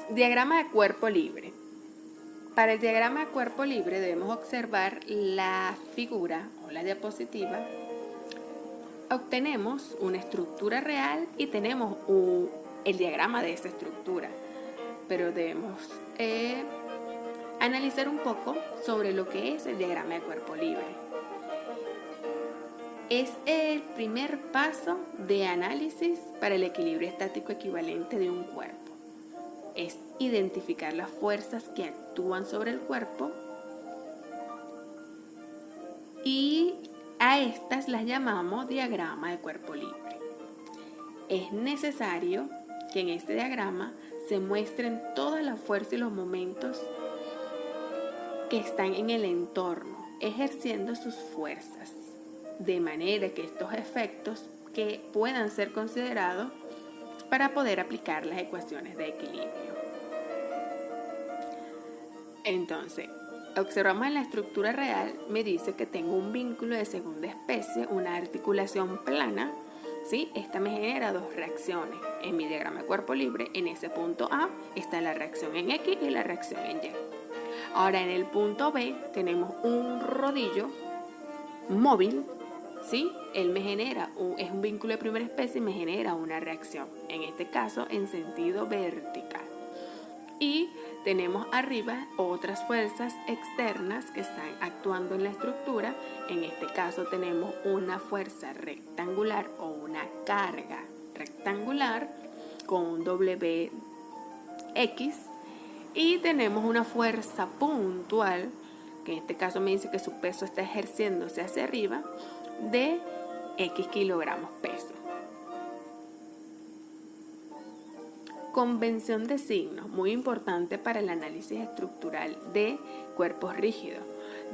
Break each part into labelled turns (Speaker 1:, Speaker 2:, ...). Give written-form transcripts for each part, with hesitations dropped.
Speaker 1: Diagrama de cuerpo libre. Para el diagrama de cuerpo libre debemos observar la figura o la diapositiva. Obtenemos una estructura real y tenemos el diagrama de esa estructura, pero debemos analizar un poco sobre lo que es el diagrama de cuerpo libre. Es el primer paso de análisis para el equilibrio estático equivalente de un cuerpo. Es identificar las fuerzas que actúan sobre el cuerpo y a estas las llamamos diagrama de cuerpo libre. Es necesario que en este diagrama se muestren todas las fuerzas y los momentos que están en el entorno, ejerciendo sus fuerzas, de manera que estos efectos que puedan ser considerados para poder aplicar las ecuaciones de equilibrio. Entonces, observamos en la estructura real, me dice que tengo un vínculo de segunda especie, una articulación plana, ¿sí? Esta me genera dos reacciones. En mi diagrama de cuerpo libre, en ese punto A está la reacción en X y la reacción en Y. Ahora en el punto B tenemos un rodillo móvil, ¿sí? Él me genera, es un vínculo de primera especie y me genera una reacción, en este caso en sentido vertical. Y tenemos arriba otras fuerzas externas que están actuando en la estructura. En este caso tenemos una fuerza rectangular o una carga rectangular con un WX y tenemos una fuerza puntual, que en este caso me dice que su peso está ejerciéndose hacia arriba, de X kilogramos peso. Convención de signos, muy importante para el análisis estructural de cuerpos rígidos,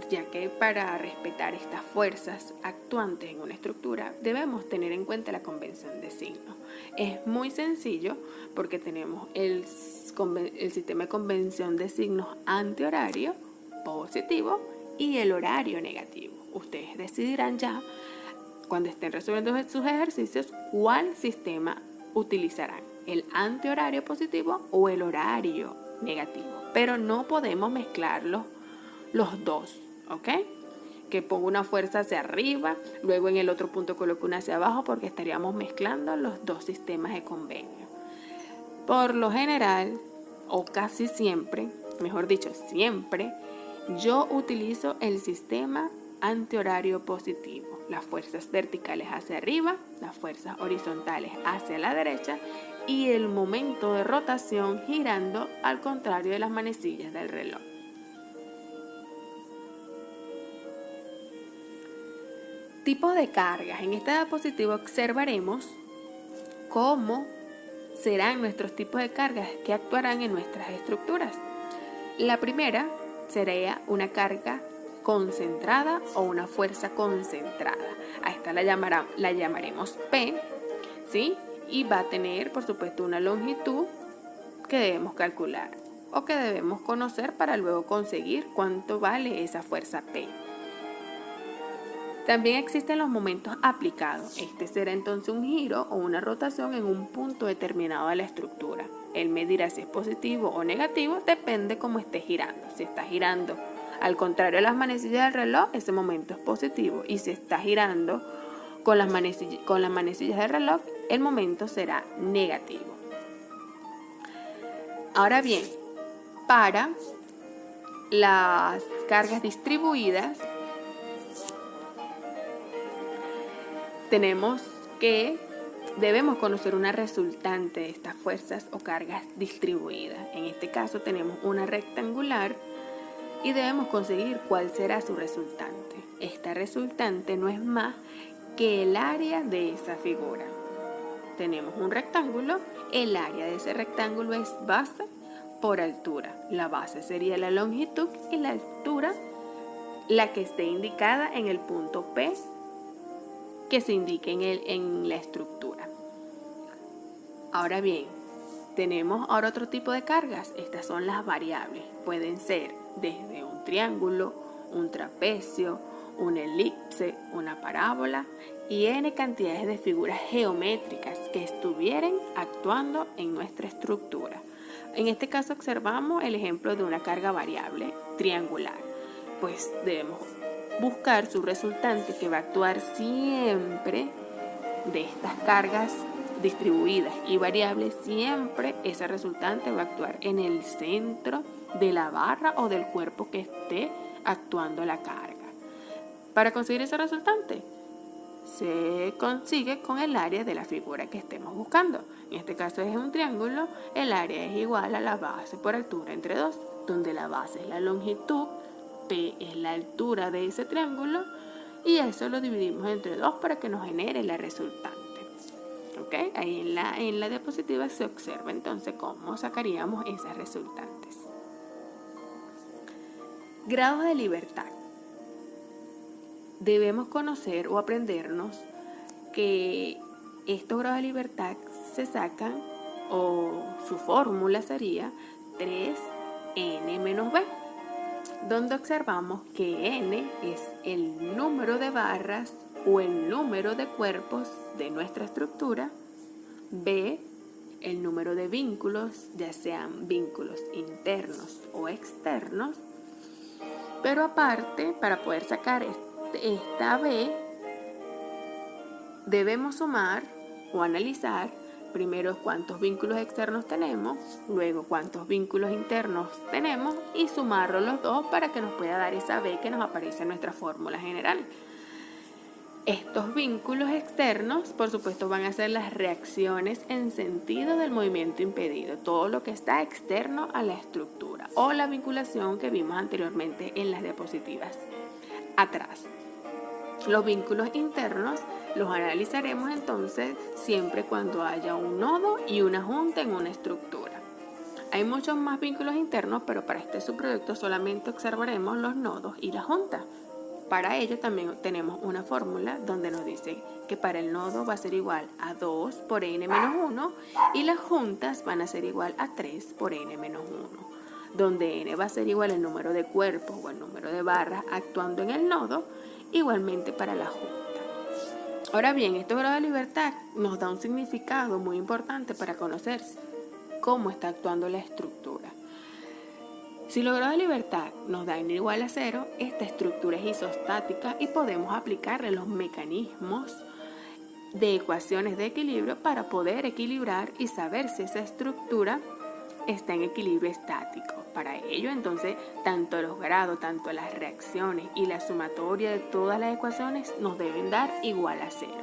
Speaker 1: ya que para respetar estas fuerzas actuantes en una estructura debemos tener en cuenta la convención de signos. Es muy sencillo porque tenemos el sistema de convención de signos antihorario positivo y el horario negativo. Ustedes decidirán ya cuando estén resolviendo sus ejercicios cuál sistema utilizarán, el antihorario positivo o el horario negativo, pero no podemos mezclarlos los dos, ¿ok? Que pongo una fuerza hacia arriba, luego en el otro punto coloco una hacia abajo, porque estaríamos mezclando los dos sistemas de convenio. Por lo general, o casi siempre, mejor dicho, siempre, yo utilizo el sistema antihorario positivo. Las fuerzas verticales hacia arriba, las fuerzas horizontales hacia la derecha y el momento de rotación girando al contrario de las manecillas del reloj. Tipos de cargas. En esta diapositiva observaremos cómo serán nuestros tipos de cargas que actuarán en nuestras estructuras. La primera sería una carga concentrada o una fuerza concentrada. A esta la llamaremos P, ¿sí? Y va a tener, por supuesto, una longitud que debemos calcular o que debemos conocer para luego conseguir cuánto vale esa fuerza P. También existen los momentos aplicados. Este será entonces un giro o una rotación en un punto determinado de la estructura. Él me dirá si es positivo o negativo, depende cómo esté girando. Si está girando al contrario de las manecillas del reloj, ese momento es positivo. Y si está girando con las manecillas del reloj, el momento será negativo. Ahora bien, para las cargas distribuidas, tenemos que debemos conocer una resultante de estas fuerzas o cargas distribuidas. En este caso tenemos una rectangular y debemos conseguir cuál será su resultante. Esta resultante no es más que el área de esa figura. Tenemos un rectángulo, el área de ese rectángulo es base por altura. La base sería la longitud y la altura la que esté indicada en el punto P que se indique en la estructura. Ahora bien, tenemos ahora otro tipo de cargas. Estas son las variables. Pueden ser desde un triángulo, un trapecio, una elipse, una parábola y n cantidades de figuras geométricas que estuvieran actuando en nuestra estructura. En este caso observamos el ejemplo de una carga variable triangular. Pues debemos buscar su resultante, que va a actuar siempre de estas cargas distribuidas y variables. Siempre ese resultante va a actuar en el centro de la barra o del cuerpo que esté actuando la carga. Para conseguir ese resultante se consigue con el área de la figura que estemos buscando. En este caso es un triángulo, el área es igual a la base por altura entre 2, donde la base es la longitud, P es la altura de ese triángulo, y eso lo dividimos entre 2 para que nos genere la resultante. ¿Okay? Ahí en la diapositiva se observa entonces cómo sacaríamos esas resultantes. Grados de libertad. Debemos conocer o aprendernos que estos grados de libertad se sacan, o su fórmula sería 3n menos b, donde observamos que n es el número de barras o el número de cuerpos de nuestra estructura, b el número de vínculos, ya sean vínculos internos o externos, pero aparte, para poder sacar esta B, debemos sumar o analizar primero cuántos vínculos externos tenemos, luego cuántos vínculos internos tenemos y sumarlos los dos para que nos pueda dar esa B que nos aparece en nuestra fórmula general. Estos vínculos externos, por supuesto, van a ser las reacciones en sentido del movimiento impedido, todo lo que está externo a la estructura, o la vinculación que vimos anteriormente en las diapositivas atrás. Los vínculos internos los analizaremos entonces siempre cuando haya un nodo y una junta en una estructura. Hay muchos más vínculos internos, pero para este subproyecto solamente observaremos los nodos y la junta. Para ello también tenemos una fórmula donde nos dice que para el nodo va a ser igual a 2 por n menos 1 y las juntas van a ser igual a 3 por n menos 1, donde n va a ser igual al número de cuerpos o el número de barras actuando en el nodo, igualmente para la junta. Ahora bien, estos grados de libertad nos da un significado muy importante para conocer cómo está actuando la estructura. Si los grados de libertad nos dan igual a 0, esta estructura es isostática y podemos aplicarle los mecanismos de ecuaciones de equilibrio para poder equilibrar y saber si esa estructura está en equilibrio estático. Para ello, entonces, tanto los grados, tanto las reacciones y la sumatoria de todas las ecuaciones nos deben dar igual a 0.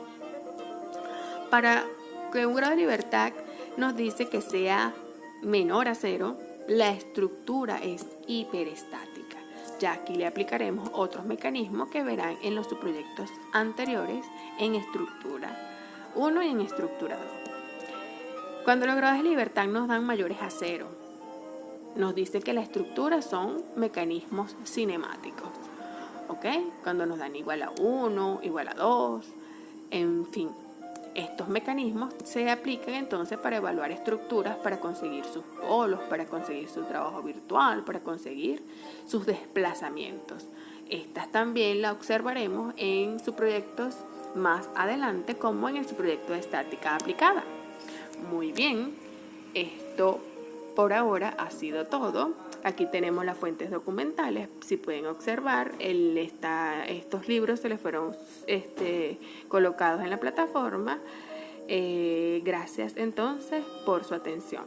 Speaker 1: Para que un grado de libertad nos dice que sea menor a 0, la estructura es hiperestática. Ya aquí le aplicaremos otros mecanismos que verán en los subproyectos anteriores en estructura 1 y en estructura 2. Cuando los grados de libertad nos dan mayores a 0, nos dice que la estructura son mecanismos cinemáticos. ¿Ok? Cuando nos dan igual a 1, igual a 2, en fin. Estos mecanismos se aplican entonces para evaluar estructuras, para conseguir sus polos, para conseguir su trabajo virtual, para conseguir sus desplazamientos. Estas también las observaremos en subproyectos más adelante, como en el subproyecto de estática aplicada. Muy bien, esto por ahora ha sido todo. Aquí tenemos las fuentes documentales. Si pueden observar, estos libros se les fueron colocados en la plataforma. Gracias entonces por su atención.